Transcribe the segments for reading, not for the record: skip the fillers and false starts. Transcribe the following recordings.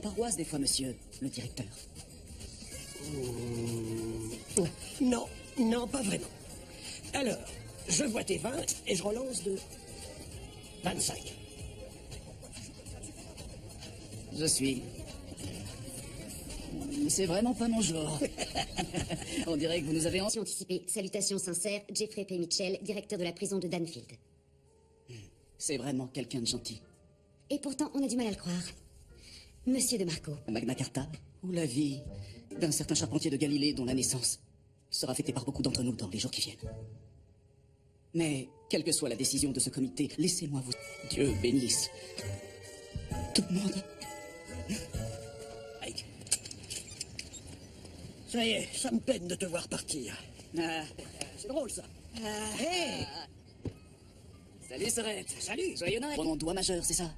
Paroisse des fois, monsieur le directeur. Non, non, pas vraiment. Alors, je vois tes 20 et je relance de 25. Je suis... C'est vraiment pas mon genre. On dirait que vous nous avez... Anticipé. Salutations sincères, Jeffrey P. Mitchell, directeur de la prison de Danfield. C'est vraiment quelqu'un de gentil. Et pourtant, on a du mal à le croire. Monsieur de Marco. Magna Carta, ou la vie d'un certain charpentier de Galilée dont la naissance sera fêtée par beaucoup d'entre nous dans les jours qui viennent. Mais, quelle que soit la décision de ce comité, laissez-moi vous... Dieu bénisse tout le monde. Aïe. Ça y est, ça me peine de te voir partir. Ah, C'est drôle, ça. Hey. salut, Sorette. Salut. Joyeux Noël. Mon doigt majeur, c'est ça.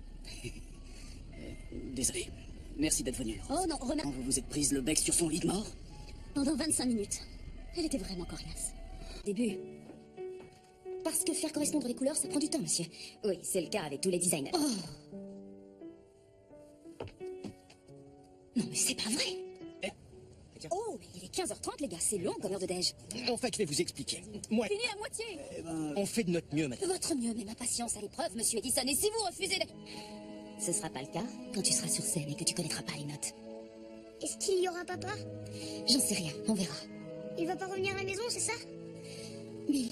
Désolé. Merci d'être venu. Oh non, Quand vous vous êtes prise le bec sur son lit de mort? Pendant 25 minutes. Elle était vraiment coriace. Début. Parce que faire correspondre les couleurs, ça prend du temps, monsieur. Oui, c'est le cas avec tous les designers. Oh. Non, mais c'est pas vrai. Oh, mais il est 15h30, les gars, c'est long comme heure de déj. En fait, je vais vous expliquer. Moi, Fini à moitié. on fait de notre mieux, madame. Votre mieux, mais ma patience à l'épreuve, monsieur Edison. Et si vous refusez de... Ce sera pas le cas quand tu seras sur scène et que tu connaîtras pas les notes. Est-ce qu'il y aura papa? J'en sais rien, on verra. Il va pas revenir à la maison, c'est ça? Mais...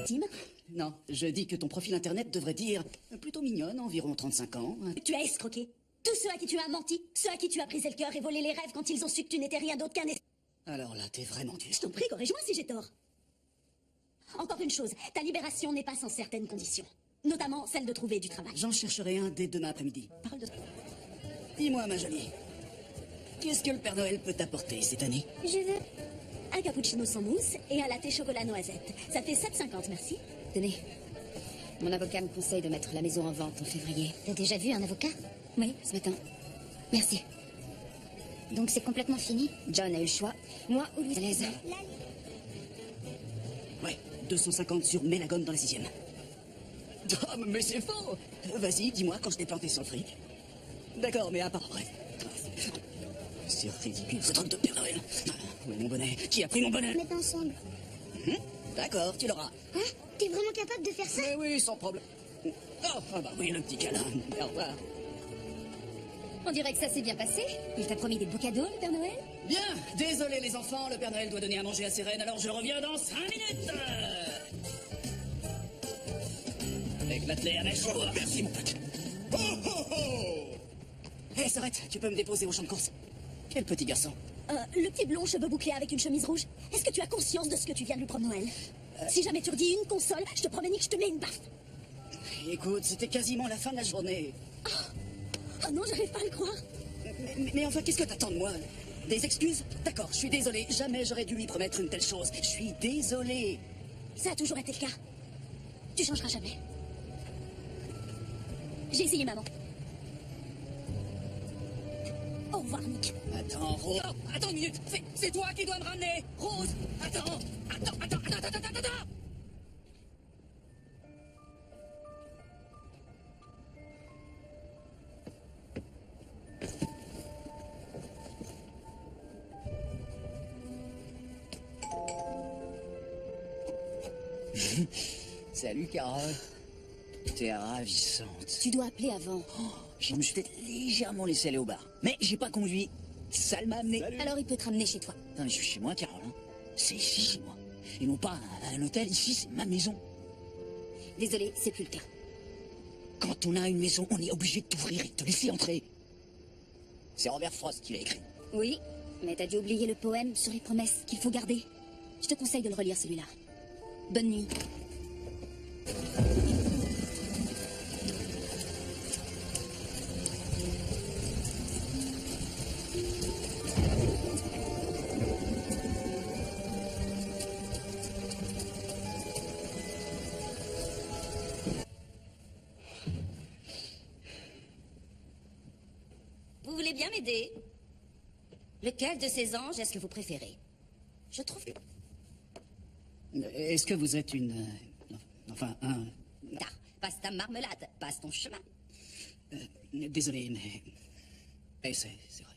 Tim, Non, je dis que ton profil internet devrait dire plutôt mignonne, environ 35 ans. tu as escroqué. Tous ceux à qui tu as menti, ceux à qui tu as brisé le cœur et volé les rêves quand ils ont su que tu n'étais rien d'autre qu'un... Alors là, t'es vraiment dur. Je t'en prie, corrige-moi si j'ai tort. Encore une chose, ta libération n'est pas sans certaines conditions. Notamment celle de trouver du travail. J'en chercherai un dès demain après-midi. Parole de... Dis-moi, ma jolie, qu'est-ce que le Père Noël peut t'apporter cette année? Je veux... Un cappuccino sans mousse et un latte chocolat noisette. Ça fait 7,50, merci. Tenez, mon avocat me conseille de mettre la maison en vente en février. T'as déjà vu un avocat? Oui, ce matin. Merci. Donc c'est complètement fini? John a eu le choix. Moi ou Louis à l'aise. Ouais, 250 sur Mélagone dans la 6e. Ah, mais c'est faux. Vas-y, dis-moi quand je t'ai planté sur le fric. D'accord, mais à part après. C'est ridicule, ce truc de Père Noël. Où est mon bonnet? Qui a pris mon bonnet? Mettre ensemble. D'accord, tu l'auras. Hein? T'es vraiment capable de faire ça? Mais oui, sans problème. Oh, ah bah oui, le petit câlin. Au revoir. On dirait que ça s'est bien passé. Il t'a promis des beaux cadeaux, le Père Noël? Bien, désolé les enfants, le Père Noël doit donner à manger à ses reines, alors je reviens dans 5 minutes. Avec l'attelé à la jour. Merci, mon pote. Oh, oh, oh. Hé, Sorette, tu peux me déposer au champ de course? Quel petit garçon. Le petit blond, cheveux bouclés avec une chemise rouge. Est-ce que tu as conscience de ce que tu viens de lui prendre Noël? Si jamais tu redis une console, je te promets que je te mets une baffe. Écoute, c'était quasiment la fin de la journée. Oh non, j'arrive pas à le croire. Mais enfin, qu'est-ce que t'attends de moi? Des excuses? D'accord, je suis désolé. Jamais j'aurais dû lui promettre une telle chose. Je suis désolé. Ça a toujours été le cas. Tu changeras jamais. J'ai essayé, maman. Au revoir, Nick. Attends, Rose. Attends une minute. C'est toi qui dois me ramener. Rose, attends. Attends. Salut, Carole. T'es ravissante. Tu dois appeler avant. Je me suis peut-être légèrement laissé aller au bar. Mais j'ai pas conduit. Ça m'a amené. Alors il peut te ramener chez toi. Non, mais je suis chez moi, Carole. Hein. C'est ici, chez moi. Et non pas un hôtel. Ici, c'est ma maison. Désolé, c'est plus le cas. Quand on a une maison, on est obligé de t'ouvrir et de te laisser entrer. C'est Robert Frost qui l'a écrit. Oui, mais t'as dû oublier le poème sur les promesses qu'il faut garder. Je te conseille de le relire, celui-là. Bonne nuit. Vous voulez bien m'aider? Lequel de ces anges est-ce que vous préférez? Je trouve que... Est-ce que vous êtes Enfin, un... Tard, passe ta marmelade, passe ton chemin. Désolé, mais... c'est vrai.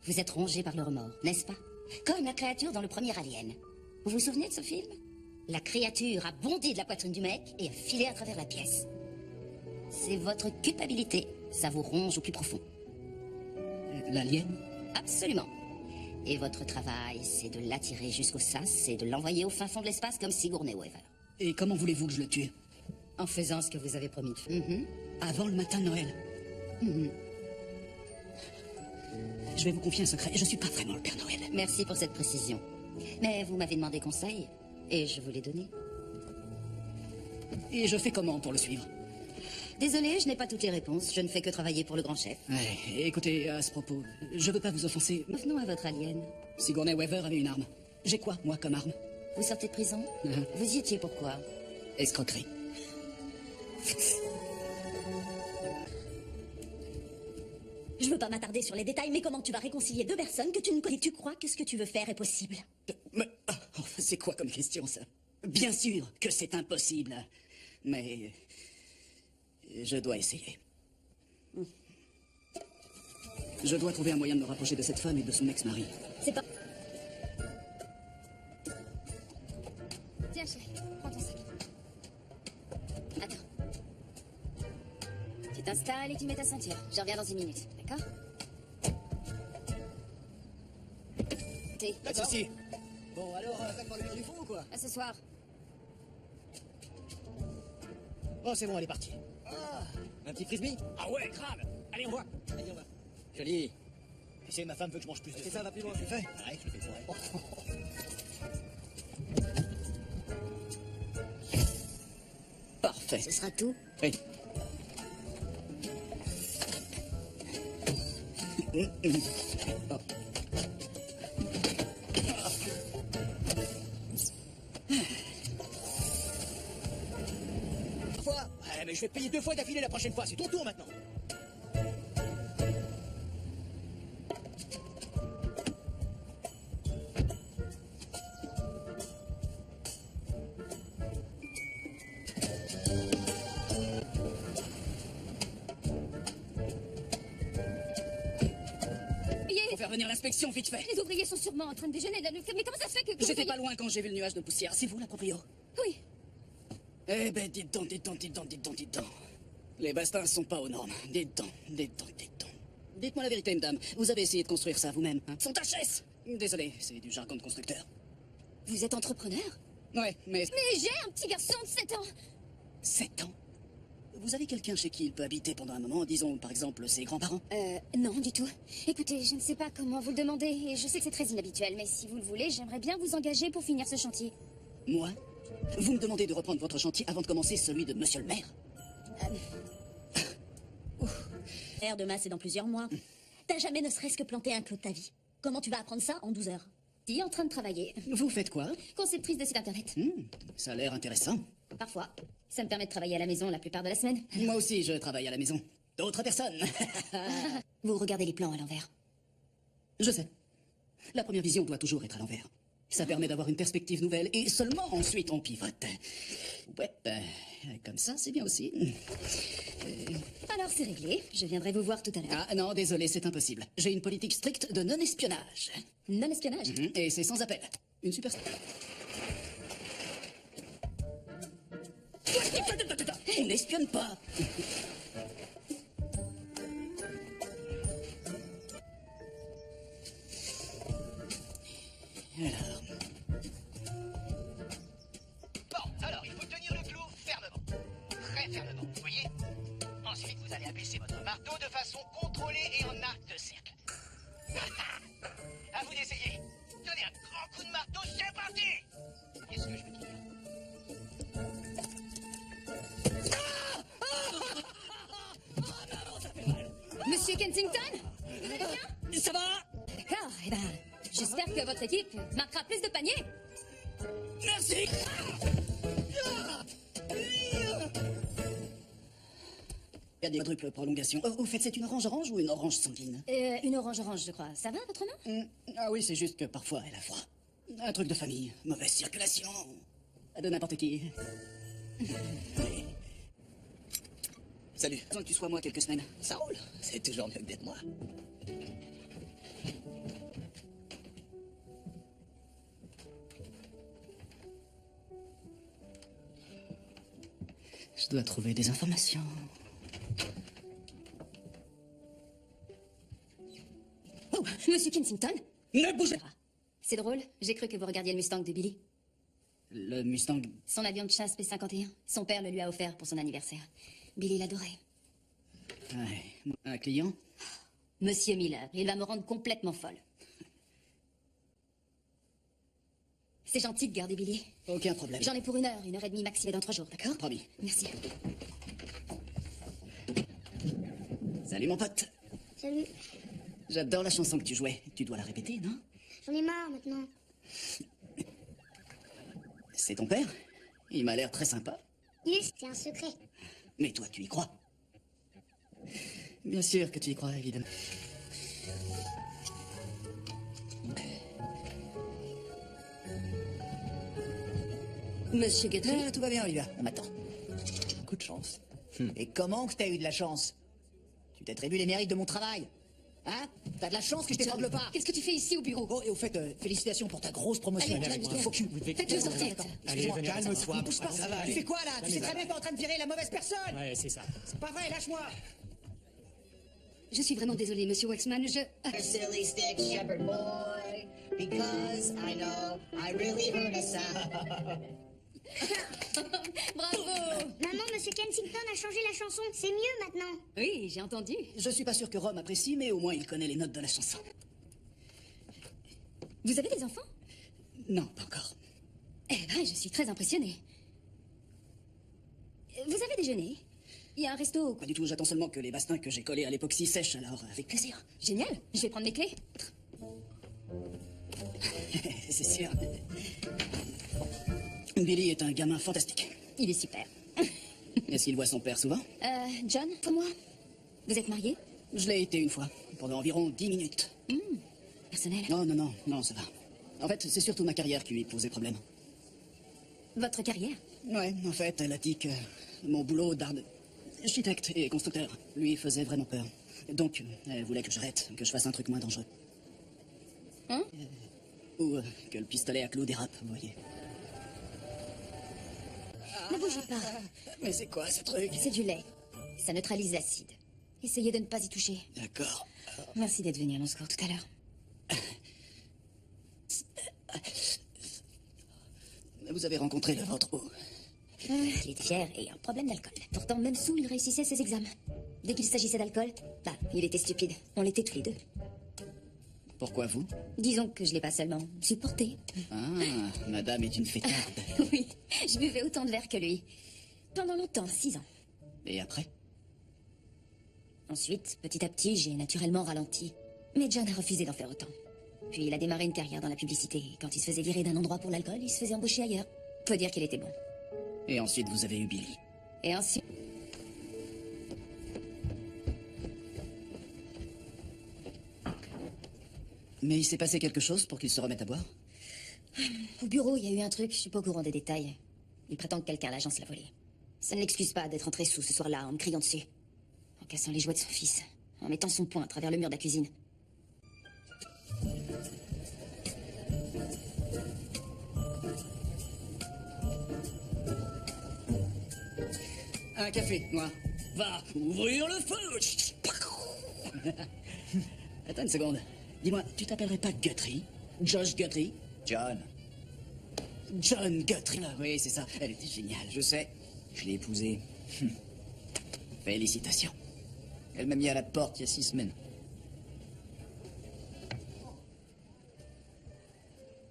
Vous êtes rongé par le remords, n'est-ce pas? Comme la créature dans le premier Alien. Vous vous souvenez de ce film? La créature a bondi de la poitrine du mec et a filé à travers la pièce. C'est votre culpabilité. Ça vous ronge au plus profond. L'alien? Absolument. Et votre travail, c'est de l'attirer jusqu'au sas et de l'envoyer au fin fond de l'espace comme Sigourney Weaver. Et comment voulez-vous que je le tue? En faisant ce que vous avez promis. Avant le matin de Noël? Je vais vous confier un secret. Je suis pas vraiment le Père Noël. Merci pour cette précision. Mais vous m'avez demandé conseil, et je vous l'ai donné. Et je fais comment pour le suivre? Désolé, je n'ai pas toutes les réponses. Je ne fais que travailler pour le grand chef. Ouais, écoutez, à ce propos, je veux pas vous offenser. Revenons à votre alien. Sigourney Weaver avait une arme. J'ai quoi, moi, comme arme? Vous sortez de prison? Vous y étiez pourquoi? Escroquerie. Je veux pas m'attarder sur les détails, mais comment tu vas réconcilier deux personnes que tu ne connais? Tu crois que ce que tu veux faire est possible? Mais, c'est quoi comme question, ça? Bien sûr que c'est impossible. Mais... je dois essayer. Je dois trouver un moyen de me rapprocher de cette femme et de son ex-mari. C'est pas... Tiens, chérie, prends ton sac. Attends. Tu t'installes et tu mets ta ceinture. Je reviens dans 1 minute, d'accord? Pas de souci. Bon, alors, faites par le mur du fond ou quoi? À ce soir. Oh, c'est bon, elle est partie. Ah, un petit frisbee? Ah ouais, grave. Allez, on voit. Allez, on va. Joli. Tu sais, ma femme veut que je mange plus de... C'est ça, va plus loin. Tu le fais? Ouais, je le fais pour elle. Parfait. Ce sera tout. Oui. Oh. Ouais, mais je vais te payer 2 fois d'affilée la prochaine fois. C'est ton tour maintenant. Faut faire venir l'inspection vite fait. Les ouvriers sont sûrement en train de déjeuner. Mais comment ça se fait que... J'étais pas loin quand j'ai vu le nuage de poussière. C'est vous la proprio? Oui. Eh ben, dites donc. Les bastins sont pas aux normes. Dites donc. Dites-moi la vérité, madame. Vous avez essayé de construire ça vous-même, hein? Sont HS. Désolé, c'est du jargon de constructeur. Vous êtes entrepreneur? Ouais, mais... Mais j'ai un petit garçon de 7 ans. 7 ans? Vous avez quelqu'un chez qui il peut habiter pendant un moment, disons, par exemple, ses grands-parents? Non, du tout. Écoutez, je ne sais pas comment vous le demandez, et je sais que c'est très inhabituel, mais si vous le voulez, j'aimerais bien vous engager pour finir ce chantier. Moi? Vous me demandez de reprendre votre chantier avant de commencer celui de monsieur le maire? Demain, c'est dans plusieurs mois. T'as jamais ne serait-ce que planté un clou de ta vie. Comment tu vas apprendre ça en 12 heures? Si, en train de travailler. Vous faites quoi? Conceptrice de site internet. Ça a l'air intéressant. Parfois. Ça me permet de travailler à la maison la plupart de la semaine. Moi aussi, je travaille à la maison. D'autres personnes. Vous regardez les plans à l'envers. Je sais. La première vision doit toujours être à l'envers. Ça permet d'avoir une perspective nouvelle et seulement ensuite on pivote. Ouais, comme ça, c'est bien aussi. Alors c'est réglé. Je viendrai vous voir tout à l'heure. Ah non, désolé, c'est impossible. J'ai une politique stricte de non-espionnage. Non-espionnage? Et c'est sans appel. Une super... On n'espionne pas. Alors, il faut tenir le clou fermement. Très fermement, vous voyez? Ensuite, vous allez abaisser votre marteau de façon contrôlée et en arc de cercle. À vous d'essayer. Donnez un grand coup de marteau, c'est parti! Qu'est-ce que je veux dire? Monsieur Kensington? Vous allez bien? Ça va? D'accord, eh ben, j'espère que votre équipe marquera plus de paniers. Merci. Il y a des quadruples prolongations. Au fait, c'est une orange-orange ou une orange sanguine? Une orange-orange, je crois. Ça va, votre main? Ah oui, c'est juste que parfois elle a froid. Un truc de famille, mauvaise circulation. De n'importe qui. Salut. Besoin que tu sois moi quelques semaines. Ça roule. C'est toujours mieux que d'être moi. Je dois trouver des informations. Oh, Monsieur Kensington? Ne bougez pas. C'est drôle, j'ai cru que vous regardiez le Mustang de Billy. Le Mustang... Son avion de chasse P-51. Son père le lui a offert pour son anniversaire. Billy l'adorait. Ouais. Un client? Monsieur Miller, il va me rendre complètement folle. C'est gentil de garder Billy. Aucun problème. J'en ai pour 1 heure et demie maximum dans 3 jours, d'accord? Promis. Merci. Salut mon pote. Salut. J'adore la chanson que tu jouais. Tu dois la répéter, non? J'en ai marre maintenant. C'est ton père? Il m'a l'air très sympa. C'est un secret. Mais toi, tu y crois? Bien sûr que tu y crois, évidemment. Monsieur Guthrie? Non, tout va bien, Olivia. On m'attend. Coup de chance. Et comment que t'as eu de la chance? Tu t'attribues les mérites de mon travail? Hein? T'as de la chance que je t'étrangle pas. Qu'est-ce que tu fais ici au bureau? Oh, et au fait, félicitations pour ta grosse promotion. Allez, John, faut que tu... Faites-le sortir. Excuse-moi, venez, calme-toi. Pousse pas. ça va Tu aller. fais quoi, là? Tu sais très bien que t'es en train de virer la mauvaise personne. Ouais, c'est ça. C'est pas vrai, lâche-moi. Je suis vraiment désolée, monsieur Waxman, je... Silly stick shepherd boy, because I know I really heard a sound. Bravo! Maman, Monsieur Kensington a changé la chanson. C'est mieux maintenant. Oui, j'ai entendu. Je suis pas sûr que Rome apprécie, mais au moins il connaît les notes de la chanson. Vous avez des enfants? Non, pas encore. Eh ben, je suis très impressionnée. Vous avez déjeuné? Il y a un resto. Pas du tout, j'attends seulement que les bastings que j'ai collés à l'époxy sèchent, alors avec plaisir. Génial. Je vais prendre mes clés. C'est sûr. Billy est un gamin fantastique. Il est super. Est-ce qu'il voit son père souvent? John, pour moi, vous êtes marié? Je l'ai été une fois, pendant environ 10 minutes. Personnel. Non, ça va. En fait, c'est surtout ma carrière qui lui posait problème. Votre carrière? Ouais, en fait, elle a dit que mon boulot d'architecte et constructeur lui faisait vraiment peur. Donc, elle voulait que j'arrête, que je fasse un truc moins dangereux. Hein? Ou que le pistolet à clous dérape, vous voyez. Ne bougez pas. Mais c'est quoi ce truc? C'est du lait. Ça neutralise l'acide. Essayez de ne pas y toucher. D'accord. Merci d'être venu à mon secours tout à l'heure. Vous avez rencontré le vôtre où? Il était fier et un problème d'alcool. Pourtant, même sous, il réussissait ses examens. Dès qu'il s'agissait d'alcool, il était stupide. On l'était tous les deux. Pourquoi vous? Disons que je l'ai pas seulement supporté. Ah, madame est une fêtarde. Oui, je buvais autant de verre que lui. Pendant longtemps, 6 ans. Et après? Ensuite, petit à petit, j'ai naturellement ralenti. Mais John a refusé d'en faire autant. Puis il a démarré une carrière dans la publicité. Et quand il se faisait virer d'un endroit pour l'alcool, il se faisait embaucher ailleurs. Faut dire qu'il était bon. Et ensuite, vous avez eu Billy. Et ensuite... Mais il s'est passé quelque chose pour qu'il se remette à boire? Au bureau, il y a eu un truc, je suis pas au courant des détails. Il prétend que quelqu'un à l'agence l'a volé. Ça ne l'excuse pas d'être entré sous ce soir-là en me criant dessus. En cassant les jouets de son fils. En mettant son poing à travers le mur de la cuisine. Un café, moi. Va ouvrir le feu. Attends une seconde. Dis-moi, tu t'appellerais pas Guthrie? Josh Guthrie? John. John Guthrie. Ah, oui, c'est ça. Elle était géniale. Je sais. Je l'ai épousée. Félicitations. Elle m'a mis à la porte il y a 6 semaines.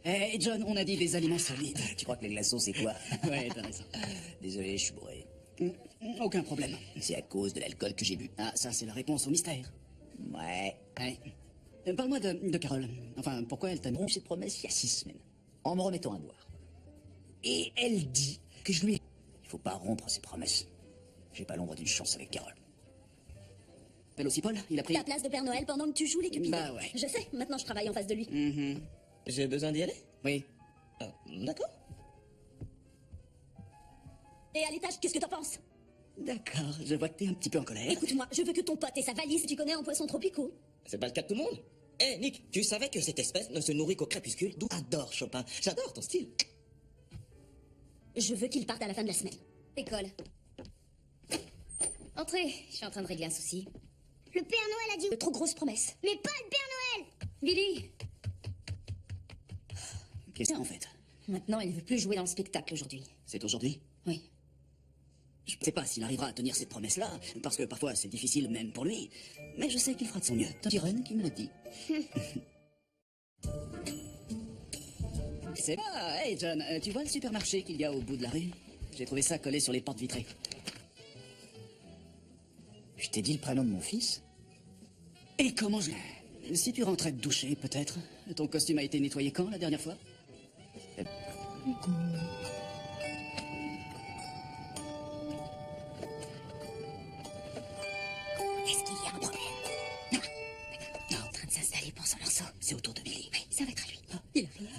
Eh, John, on a dit des aliments solides. Tu crois que les glaçons, c'est quoi? Ouais, t'as raison. Désolé, je suis bourré. Aucun problème. C'est à cause de l'alcool que j'ai bu. Ah, ça, c'est la réponse au mystère. Ouais. Ouais. Parle-moi de Carole. Enfin, pourquoi elle t'a mis... rompu cette promesse il y a 6 semaines, en me remettant à boire. Et elle dit que je lui ai... Il faut pas rompre ses promesses. J'ai pas l'ombre d'une chance avec Carole. Appelle aussi Paul, il a pris... Ta place de Père Noël pendant que tu joues les cupides. Bah ouais. Je sais, maintenant je travaille en face de lui. J'ai besoin d'y aller? Oui. Ah, d'accord. Et à l'étage, qu'est-ce que t'en penses? D'accord, je vois que t'es un petit peu en colère. Écoute-moi, je veux que ton pote et sa valise, tu connais en poissons tropicaux. C'est pas le cas de tout le monde. Eh, Nick, tu savais que cette espèce ne se nourrit qu'au crépuscule? D'où j'adore Chopin. J'adore ton style. Je veux qu'il parte à la fin de la semaine. École. Entrez, je suis en train de régler un souci. Le Père Noël a dit... De trop grosses promesses. Mais pas le Père Noël! Billy, Qu'est-ce que c'est en fait? maintenant il veut plus jouer dans le spectacle aujourd'hui. C'est aujourd'hui? Oui. Je sais pas s'il arrivera à tenir cette promesse-là, parce que parfois c'est difficile même pour lui. Mais je sais qu'il fera de son mieux. T'as Tyrone qui me l'a dit. C'est pas... Hey John, tu vois le supermarché qu'il y a au bout de la rue? J'ai trouvé ça collé sur les portes vitrées. Je t'ai dit le prénom de mon fils? Et comment je... Si tu rentrais te doucher, peut-être. Ton costume a été nettoyé quand, la dernière fois? Est-ce qu'il y a un problème? Non. Il est en train de s'installer pour son morceau. C'est autour de Billy. Oui, ça va être à lui. Il arrive.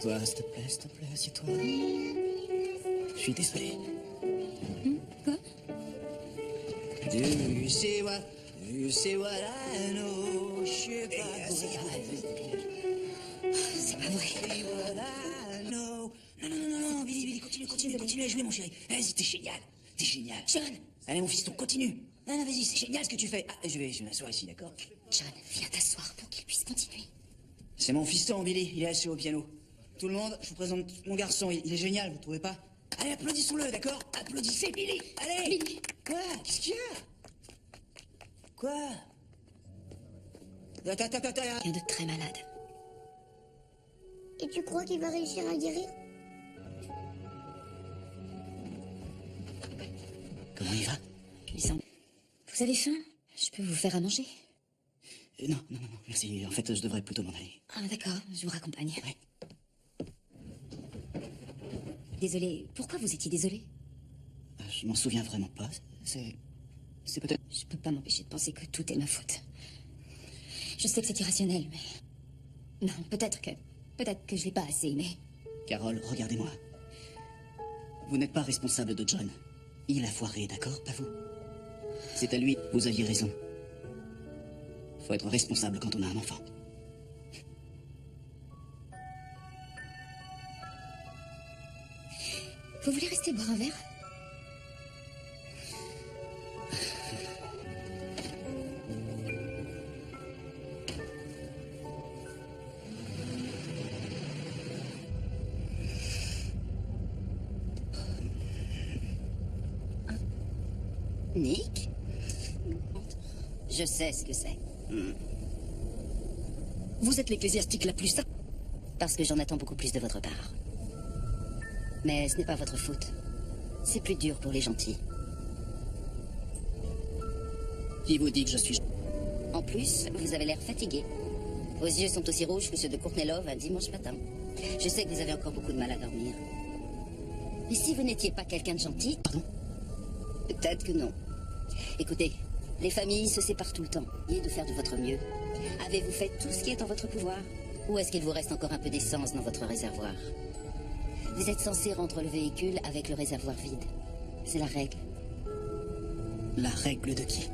Toi, s'il te plaît, assieds-toi. Je suis désolé. Quoi? You say what I know, je sais pas. C'est pas vrai. Non, non, Billy, continue à jouer, mon chéri. Vas-y, t'es génial. John! Allez, mon fiston, continue. Non, vas-y, c'est génial ce que tu fais. Ah, je vais m'asseoir ici, d'accord? John, viens t'asseoir pour qu'il puisse continuer. C'est mon fiston, Billy, il est assis au piano. Tout le monde, je vous présente mon garçon, il est génial, vous trouvez pas? Allez, applaudissons-le, d'accord? Applaudissez Billy. Allez. Billy. Quoi? Qu'est-ce qu'il y a? Quoi? Attends. Quelqu'un de très malade. Et tu crois qu'il va réussir à guérir? Comment il va? Il semble... Vous avez faim? Je peux vous faire à manger? Non, merci. En fait, je devrais plutôt m'en aller. Ah, d'accord, je vous raccompagne. Ouais. Désolé, pourquoi vous étiez désolé? Je m'en souviens vraiment pas. C'est peut-être... Je peux pas m'empêcher de penser que tout est ma faute. Je sais que c'est irrationnel, mais... Non, peut-être que je l'ai pas assez aimé. Carole, regardez-moi. Vous n'êtes pas responsable de John. Il a foiré, d'accord? Pas vous. C'est à lui. Vous aviez raison. Faut être responsable quand on a un enfant. Vous voulez rester boire un verre? Nick? Je sais ce que c'est. Vous êtes l'ecclésiastique la plus simple. Parce que j'en attends beaucoup plus de votre part. Mais ce n'est pas votre faute. C'est plus dur pour les gentils. Qui vous dit que je suis... En plus, vous avez l'air fatigué. Vos yeux sont aussi rouges que ceux de Courtney Love un dimanche matin. Je sais que vous avez encore beaucoup de mal à dormir. Et si vous n'étiez pas quelqu'un de gentil... Pardon? Peut-être que non. Écoutez, les familles se séparent tout le temps. Essayez de faire de votre mieux. Avez-vous fait tout ce qui est en votre pouvoir? Ou est-ce qu'il vous reste encore un peu d'essence dans votre réservoir? Vous êtes censé rendre le véhicule avec le réservoir vide. C'est la règle. La règle de qui?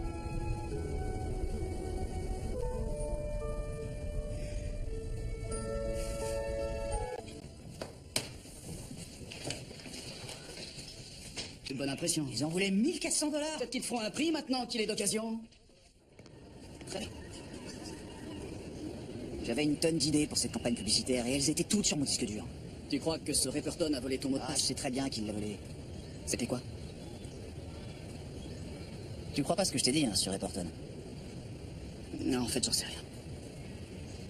Une bonne impression. Ils en voulaient 1400 $. Peut-être qu'ils te feront un prix maintenant qu'il est d'occasion. Très bien. J'avais une tonne d'idées pour cette campagne publicitaire et elles étaient toutes sur mon disque dur. Tu crois que ce Repperton a volé ton mot de passe? Je sais très bien qu'il l'a volé. C'était quoi? Tu crois pas ce que je t'ai dit, hein, sur Repperton? Non, en fait, j'en sais rien.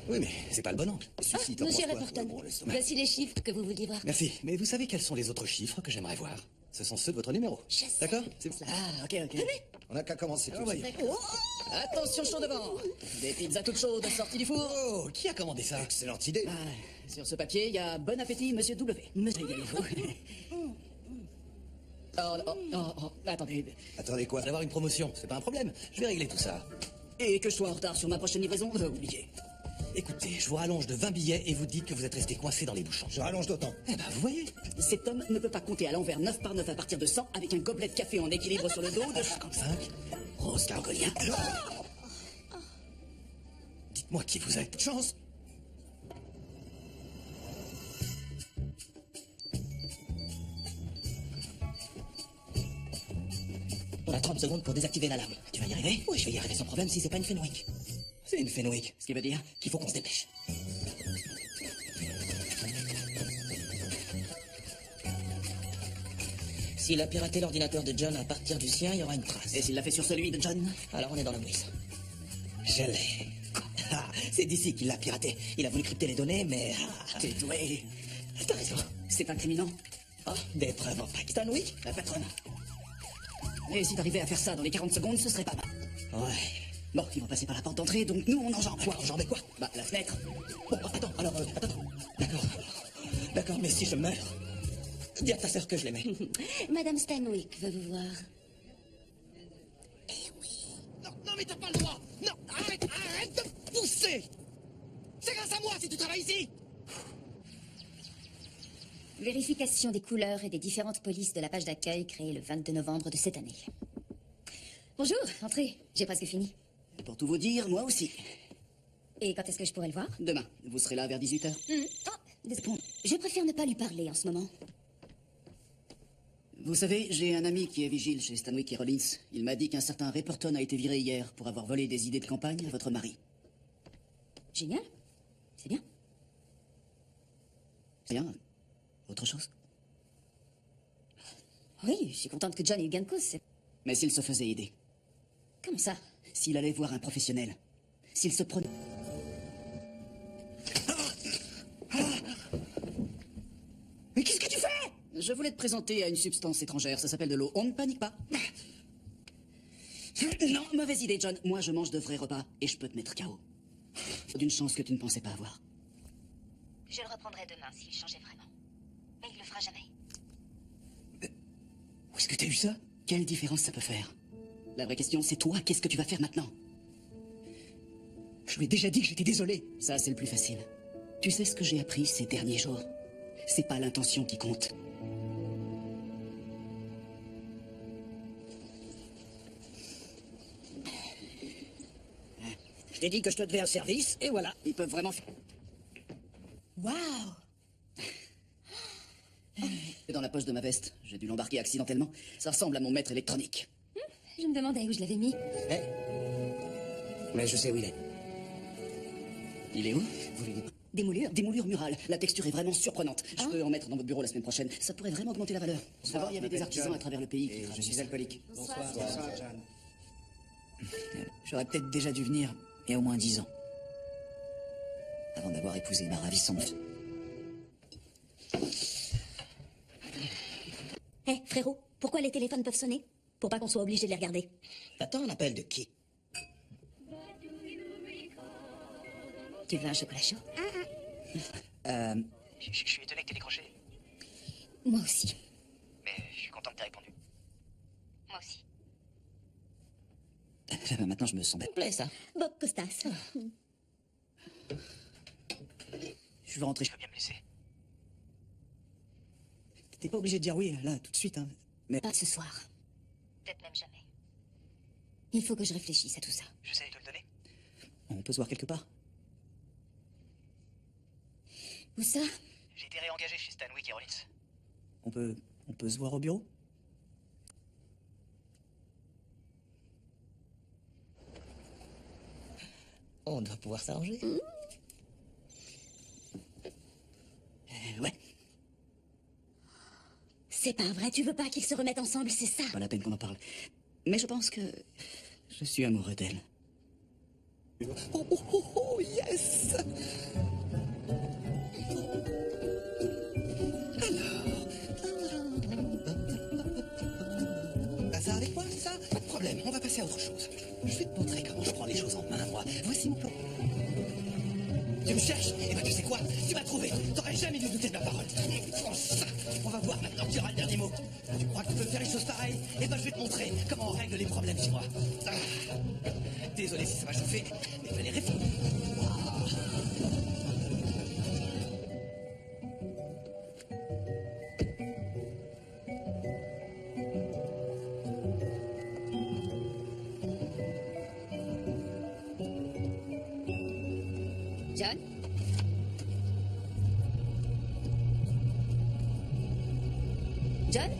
Oui, mais c'est pas le bon angle. Ceci, t'en Monsieur penses quoi? Repperton, Bon, laisse tomber. voici les chiffres que vous vouliez voir. Merci. Mais vous savez quels sont les autres chiffres que j'aimerais voir? Ce sont ceux de votre numéro. D'accord? C'est bon. Ah, ok. On n'a qu'à commencer tout de suite. Attention, chaud devant. Des pizzas toutes chaudes sorties du four. Oh, qui a commandé ça? Excellente idée. Ah, sur ce papier, il y a bon appétit, monsieur W. Monsieur, régalez-vous. Attendez. Attendez quoi? D'avoir une promotion, c'est pas un problème. Je vais régler tout ça. Et que je sois en retard sur ma prochaine livraison, oubliez. Écoutez, je vous rallonge de 20 billets et vous dites que vous êtes resté coincé dans les bouchons. Je rallonge d'autant. Eh ben, vous voyez. Cet homme ne peut pas compter à l'envers 9 par 9 à partir de 100 avec un gobelet de café en équilibre sur le dos de 55. Rose Gargolien. Dites-moi qui vous êtes. Chance. On a 30 secondes pour désactiver l'alarme. Tu vas y arriver? Oui, je vais y arriver sans problème si c'est pas une Fenwick. C'est une Fenwick. Ce qui veut dire Qu'il faut qu'on se dépêche. S'il a piraté l'ordinateur de John à partir du sien, il y aura une trace. Et s'il l'a fait sur celui de John? Alors on est dans la mouise. Je l'ai. Ah, c'est d'ici qu'il l'a piraté. Il a voulu crypter les données, mais... T'es doué. T'as raison. C'est incriminant. Ah, des preuves en pack. Oui, la patronne. Et si t'arrivais à faire ça dans les 40 secondes, ce serait pas mal. Ouais. Bon, ils vont passer par la porte d'entrée, donc nous on enjambe. Quoi, enjamber quoi? Bah, la fenêtre. Bon, attends, alors, attends. D'accord. D'accord, mais si je meurs, dis à ta sœur que je l'aimais. Madame Stanwyck veut vous voir. Non, non, mais t'as pas le droit. Non, arrête de pousser. C'est grâce à moi si tu travailles ici. Vérification des couleurs et des différentes polices de la page d'accueil créée le 22 novembre de cette année. Bonjour, entrez, j'ai presque fini. Pour tout vous dire, moi aussi. Et quand est-ce que je pourrais le voir? Demain, vous serez là vers 18h. Oh, désolé. Je préfère ne pas lui parler en ce moment. Vous savez, j'ai un ami qui est vigile chez Stanwyck et Rollins. Il m'a dit qu'un certain Reporton a été viré hier pour avoir volé des idées de campagne à votre mari. Génial. C'est bien. Bien. Autre chose? Oui, je suis contente que John ait eu gain de cause. Mais s'il se faisait aider? Comment ça? S'il allait voir un professionnel? S'il se prenait... Mais qu'est-ce que tu fais? Je voulais te présenter à une substance étrangère, ça s'appelle de l'eau. On ne panique pas. Non, mauvaise idée, John. Moi, je mange de vrais repas et je peux te mettre KO. D'une chance que tu ne pensais pas avoir. Je le reprendrai demain s'il changeait vraiment. Mais il le fera jamais. Où est-ce que t'as eu ça? Quelle différence ça peut faire? La vraie question, c'est toi, qu'est-ce que tu vas faire maintenant? Je lui ai déjà dit que j'étais désolé. Ça, c'est le plus facile. Tu sais ce que j'ai appris ces derniers jours? C'est pas l'intention qui compte. Je t'ai dit que je te devais un service, et voilà. Ils peuvent vraiment... Waouh! C'est dans la poche de ma veste. J'ai dû l'embarquer accidentellement. Ça ressemble à mon maître électronique. Je me demandais où je l'avais mis. Mais je sais où il est. Il est où? Vous lui dites... Des moulures? Des moulures murales. La texture est vraiment surprenante. Je peux en mettre dans votre bureau la semaine prochaine. Ça pourrait vraiment augmenter la valeur. Avant, il y avait des artisans à travers le pays qui Je suis alcoolique. Bonsoir, John. J'aurais peut-être déjà dû venir il y a au moins 10 ans. Avant d'avoir épousé ma ravissante. Hé, frérot, pourquoi les téléphones peuvent sonner? Pour pas qu'on soit obligé de les regarder. T'attends un appel de qui? Tu veux un chocolat chaud? Je suis étonné que t'aies décroché. Moi aussi. Mais je suis content que t'aies répondu. Moi aussi. Maintenant, je me sens bête. Ça me plaît, ça. Bob Costas. Je veux rentrer. Je veux bien me laisser. T'es pas obligé de dire oui, là, tout de suite, hein. Mais... Pas ce soir. Peut-être même jamais. Il faut que je réfléchisse à tout ça. Je sais te le donner. On peut se voir quelque part? Où ça? J'ai été réengagé chez Stanwyck et Rollins. On peut se voir au bureau? On doit pouvoir s'arranger. Ouais. C'est pas vrai, tu veux pas qu'ils se remettent ensemble, c'est ça? Pas la peine qu'on en parle. Mais je pense que je suis amoureux d'elle. Oh, yes! Ça avec moi, ça? Pas de problème, on va passer à autre chose. Je vais te montrer comment je prends les choses en main, moi. Voici mon plan. Tu me cherches? Eh ben, tu sais quoi? Tu m'as trouvé. T'aurais jamais dû douter de ma parole. Enfin, on va voir maintenant qui aura le dernier mot. Tu crois que tu peux faire les choses pareilles? Eh ben, je vais te montrer comment on règle les problèmes chez moi. Désolé si ça m'a chauffé, mais je vais les réformer. John?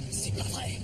C'est pas vrai.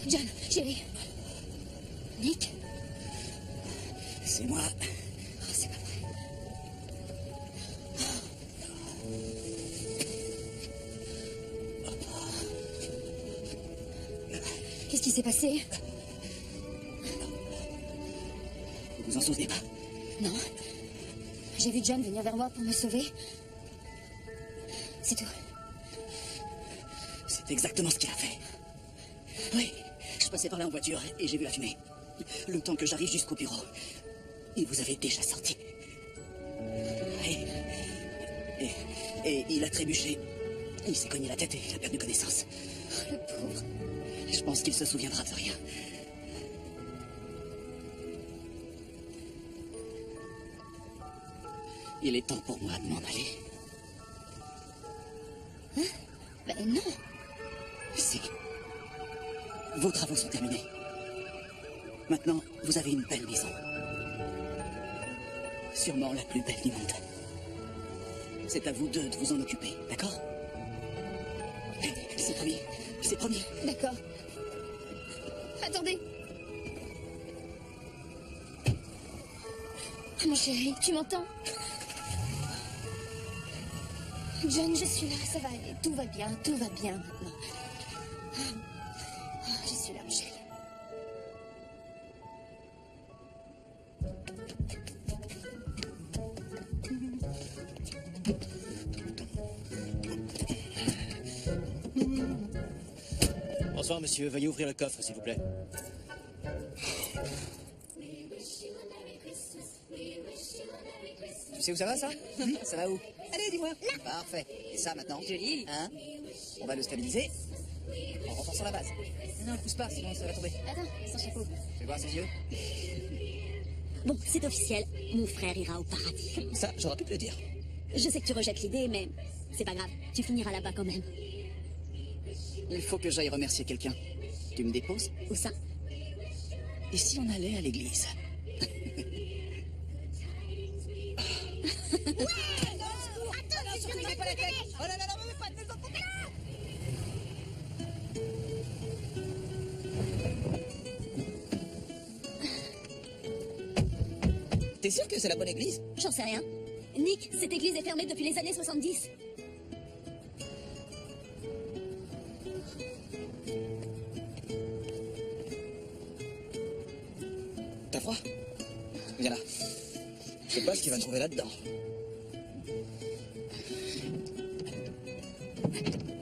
John, chérie. Nick? C'est moi. Oh, c'est pas vrai. Qu'est-ce qui s'est passé? Vous vous en souvenez pas? Non. J'ai vu John venir vers moi pour me sauver. C'est tout. C'est exactement ce qu'il a fait. Oui, je passais par là en voiture et j'ai vu la fumée. Le temps que j'arrive jusqu'au bureau, il vous avait déjà sorti. Et il a trébuché. Il s'est cogné la tête et il a perdu connaissance. Oh, le pauvre. Je pense qu'il se souviendra de rien. Il est temps pour moi de m'en aller. Hein? Ben non. Si. Vos travaux sont terminés. Maintenant, vous avez une belle maison. Sûrement la plus belle du monde. C'est à vous deux de vous en occuper, d'accord? C'est promis. C'est promis. D'accord. Attendez. Oh, mon chéri, tu m'entends? John, je suis là, ça va aller. Tout va bien maintenant. Oh, je suis là, mon chéri. Bonsoir, monsieur. Veuillez ouvrir le coffre, s'il vous plaît. Tu sais où ça va, ça? Ça va où? Allez, dis-moi. Parfait. Et ça, maintenant? Joli. Hein? On va le stabiliser en renforçant la base. Non, ne pousse pas, sinon ça va tomber. Attends, sans chapeau. Fais voir ses yeux. Bon, c'est officiel. Mon frère ira au paradis. Ça, j'aurais pu te le dire. Je sais que tu rejettes l'idée, mais c'est pas grave. Tu finiras là-bas quand même. Il faut que j'aille remercier quelqu'un. Tu me déposes? Où ça? Et si on allait à l'église? T'es sûr que c'est la bonne église? J'en sais rien. Nick, cette église est fermée depuis les années 70. T'as froid? Viens là. Je sais pas ce qu'il va trouver là-dedans. Hein?